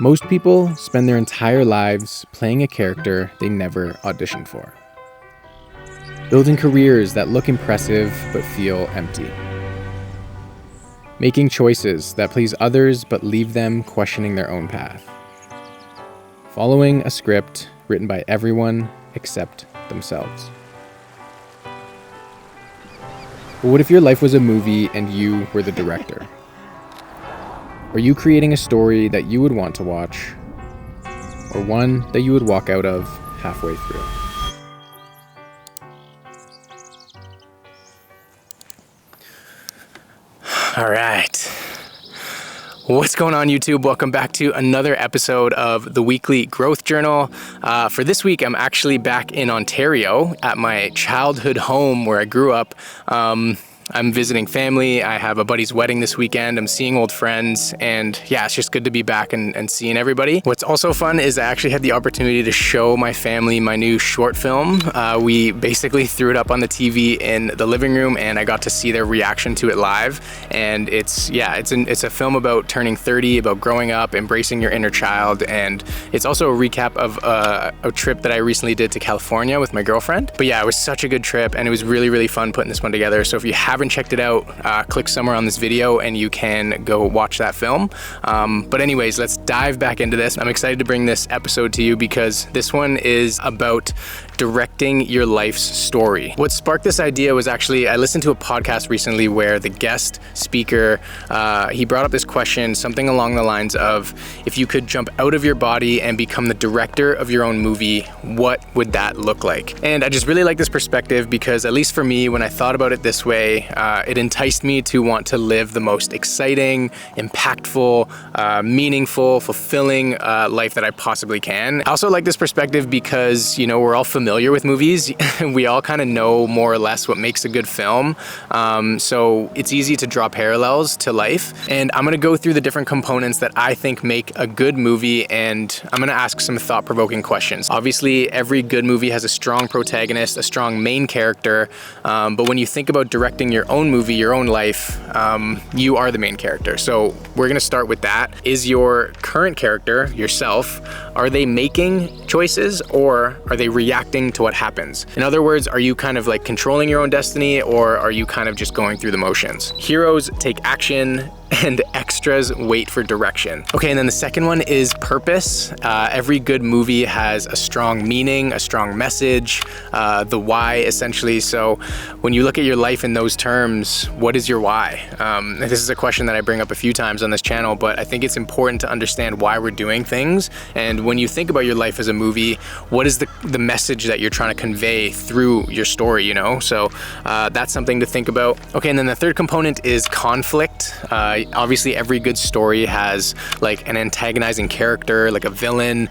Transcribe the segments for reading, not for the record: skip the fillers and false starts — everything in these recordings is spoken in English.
Most people spend their entire lives playing a character they never auditioned for, building careers that look impressive but feel empty, making choices that please others but leave them questioning their own path, following a script written by everyone except themselves. But what if your life was a movie and you were the director? Are you creating a story that you would want to watch, or one that you would walk out of halfway through? All right. What's going on, YouTube? Welcome back to another episode of the Weekly Growth Journal. For this week, I'm actually back in Ontario at my childhood home where I grew up. I'm visiting family. I have a buddy's wedding this weekend. I'm seeing old friends, and yeah, it's just good to be back and seeing everybody. What's also fun is I actually had the opportunity to show my family my new short film. We basically threw it up on the TV in the living room, and I got to see their reaction to it live. And it's a film about turning 30, about growing up, embracing your inner child, and it's also a recap of a trip that I recently did to California with my girlfriend. But yeah, it was such a good trip, and it was really, really fun putting this one together. So if you haven't checked it out, click somewhere on this video and you can go watch that film. But anyways, let's dive back into this. I'm excited to bring this episode to you because this one is about directing your life's story. What sparked this idea was actually, I listened to a podcast recently where the guest speaker, he brought up this question, something along the lines of, if you could jump out of your body and become the director of your own movie, what would that look like? And I just really like this perspective because, at least for me, when I thought about it this way, it enticed me to want to live the most exciting, impactful, meaningful, fulfilling life that I possibly can. I also like this perspective because, you know, we're all familiar with movies. We all kind of know more or less what makes a good film. So it's easy to draw parallels to life. And I'm gonna go through the different components that I think make a good movie, and I'm gonna ask some thought-provoking questions. Obviously, every good movie has a strong protagonist, a strong main character, but when you think about directing your own movie, your own life, you are the main character. So we're gonna start with that. Is your current character, yourself, are they making choices or are they reacting to what happens? In other words, are you kind of like controlling your own destiny, or are you kind of just going through the motions? Heroes take action and extras wait for direction. Okay, and then the second one is purpose. Every good movie has a strong meaning, a strong message, the why essentially. So when you look at your life in those terms, what is your why? This is a question that I bring up a few times on this channel, but I think it's important to understand why we're doing things. And when you think about your life as a movie, what is the message that you're trying to convey through your story, you know? So that's something to think about. Okay, and then the third component is conflict. Obviously, every good story has like an antagonizing character, like a villain,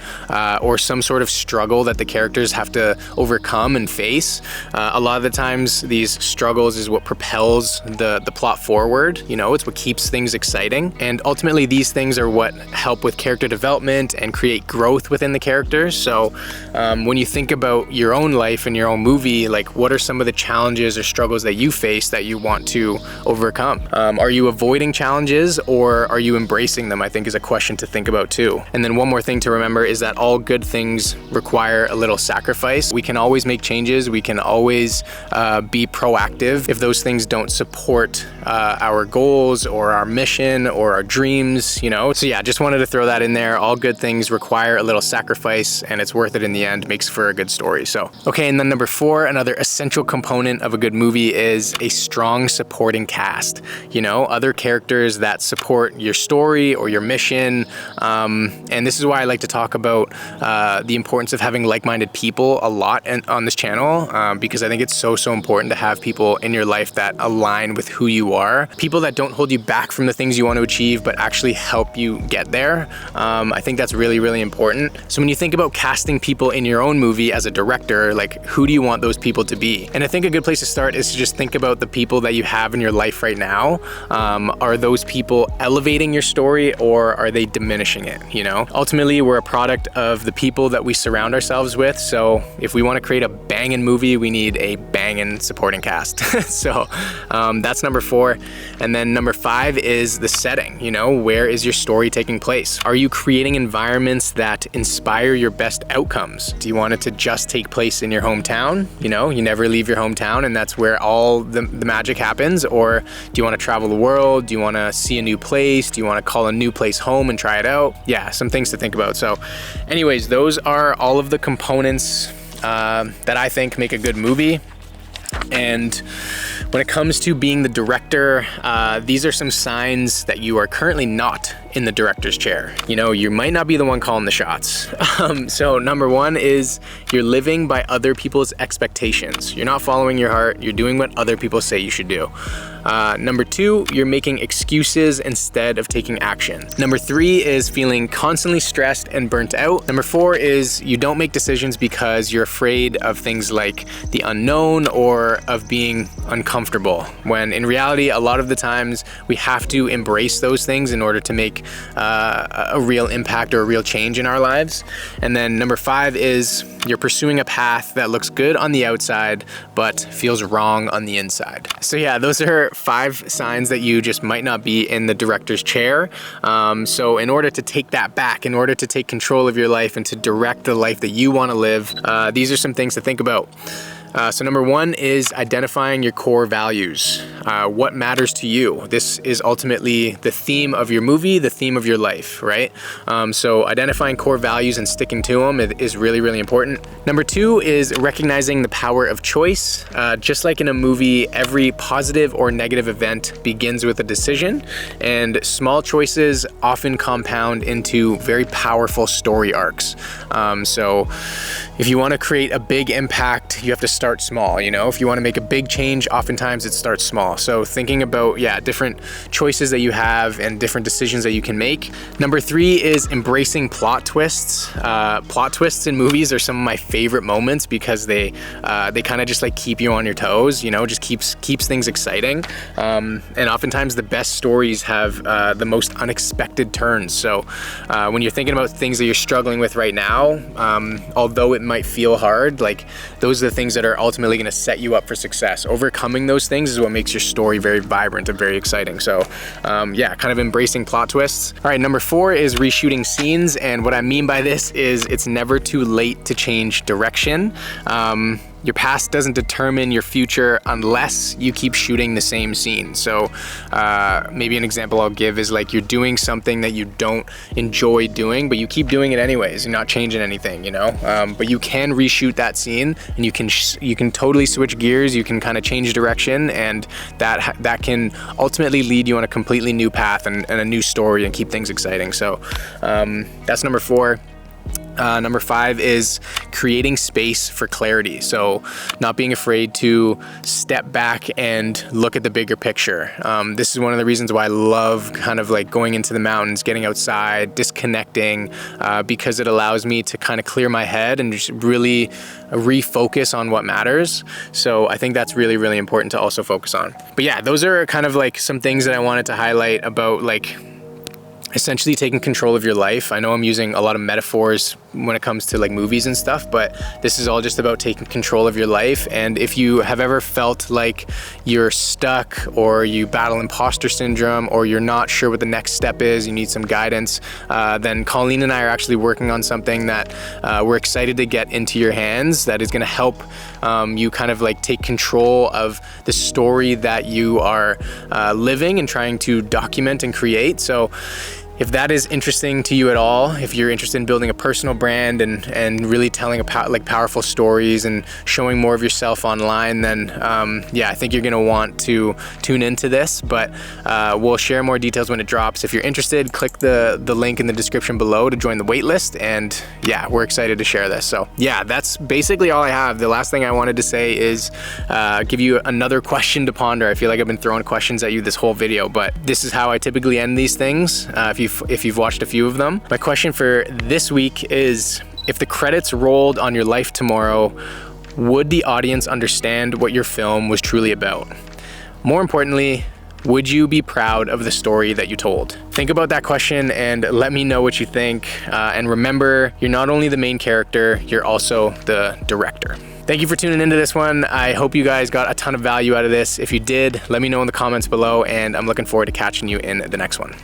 or some sort of struggle that the characters have to overcome and face. A lot of the times, these struggles is what propels the plot forward. You know, it's what keeps things exciting. And ultimately, these things are what help with character development and create growth within the characters. So when you think about your own life and your own movie, like what are some of the challenges or struggles that you face that you want to overcome? Are you avoiding challenges, or are you embracing them? I think is a question to think about too. And then one more thing to remember is that all good things require a little sacrifice. We can always make changes. We can always be proactive if those things don't support our goals or our mission or our dreams, you know? So yeah, just wanted to throw that in there. All good things require a little sacrifice, and it's worth it in the end, makes for a good story. So, okay, and then number 4, another essential component of a good movie is a strong supporting cast. You know, other characters that support your story or your mission. And this is why I like to talk about the importance of having like-minded people a lot on this channel, because I think it's so important to have people in your life that align with who you are. People that don't hold you back from the things you want to achieve, but actually help you get there. I think that's really, really important. So when you think about casting people in your own movie as a director, like who do you want those people to be? And I think a good place to start is to just think about the people that you have in your life right now. Are those people elevating your story, or are they diminishing it? You know, ultimately we're a product of the people that we surround ourselves with. So if we want to create a banging movie, we need a banging banging supporting cast. So that's number 4. And then number 5 is the setting. You know, where is your story taking place? Are you creating environments that inspire your best outcomes? Do you want it to just take place in your hometown? You know, you never leave your hometown and that's where all the magic happens. Or do you want to travel the world? Do you want to see a new place? Do you want to call a new place home and try it out? Yeah, some things to think about. So anyways, those are all of the components that I think make a good movie. And when it comes to being the director, these are some signs that you are currently not in the director's chair. You know, you might not be the one calling the shots. So number 1 is you're living by other people's expectations. You're not following your heart, you're doing what other people say you should do. Number 2, you're making excuses instead of taking action. Number 3 is feeling constantly stressed and burnt out. Number 4 is you don't make decisions because you're afraid of things like the unknown or of being uncomfortable, when in reality, a lot of the times we have to embrace those things in order to make a real impact or a real change in our lives. And then number 5 is you're pursuing a path that looks good on the outside, but feels wrong on the inside. So yeah, those are 5 signs that you just might not be in the director's chair. So in order to take that back, in order to take control of your life and to direct the life that you want to live, these are some things to think about. So number 1 is identifying your core values. What matters to you? This is ultimately the theme of your movie, the theme of your life, right? So identifying core values and sticking to them is really, really important. Number 2 is recognizing the power of choice. Just like in a movie, every positive or negative event begins with a decision, and small choices often compound into very powerful story arcs. So if you want to create a big impact, you have to start small. You know, if you want to make a big change, oftentimes it starts small. So thinking about, different choices that you have and different decisions that you can make. Number 3 is embracing plot twists. Plot twists in movies are some of my favorite moments because they kind of just like keep you on your toes, you know, just keeps things exciting. And oftentimes the best stories have the most unexpected turns. So when you're thinking about things that you're struggling with right now, although it might feel hard, like those are the things that are ultimately going to set you up for success. Overcoming those things is what makes your story very vibrant and very exciting. So kind of embracing plot twists. All right, number 4 is reshooting scenes. And what I mean by this is it's never too late to change direction. Your past doesn't determine your future unless you keep shooting the same scene. So maybe an example I'll give is like you're doing something that you don't enjoy doing, but you keep doing it anyways. You're not changing anything, you know? But you can reshoot that scene, and you can totally switch gears. You can kind of change direction, and that can ultimately lead you on a completely new path and a new story and keep things exciting. So that's number 4. Number 5 is creating space for clarity. So not being afraid to step back and look at the bigger picture. This is one of the reasons why I love kind of like going into the mountains, getting outside, disconnecting, because it allows me to kind of clear my head and just really refocus on what matters. So I think that's really, really important to also focus on. But yeah, those are kind of like some things that I wanted to highlight about like essentially taking control of your life. I know I'm using a lot of metaphors when it comes to like movies and stuff, but this is all just about taking control of your life. And if you have ever felt like you're stuck, or you battle imposter syndrome, or you're not sure what the next step is, you need some guidance, then Colleen and I are actually working on something that we're excited to get into your hands that is going to help you kind of like take control of the story that you are living and trying to document and create. So if that is interesting to you at all, if you're interested in building a personal brand and really telling powerful stories and showing more of yourself online, then I think you're gonna want to tune into this. But we'll share more details when it drops. If you're interested, click the link in the description below to join the waitlist. And yeah, we're excited to share this. So yeah, that's basically all I have. The last thing I wanted to say is give you another question to ponder. I feel like I've been throwing questions at you this whole video, but this is how I typically end these things. If you've watched a few of them. My question for this week is, if the credits rolled on your life tomorrow, would the audience understand what your film was truly about? More importantly, would you be proud of the story that you told? Think about that question and let me know what you think. And remember, you're not only the main character, you're also the director. Thank you for tuning into this one. I hope you guys got a ton of value out of this. If you did, let me know in the comments below, and I'm looking forward to catching you in the next one.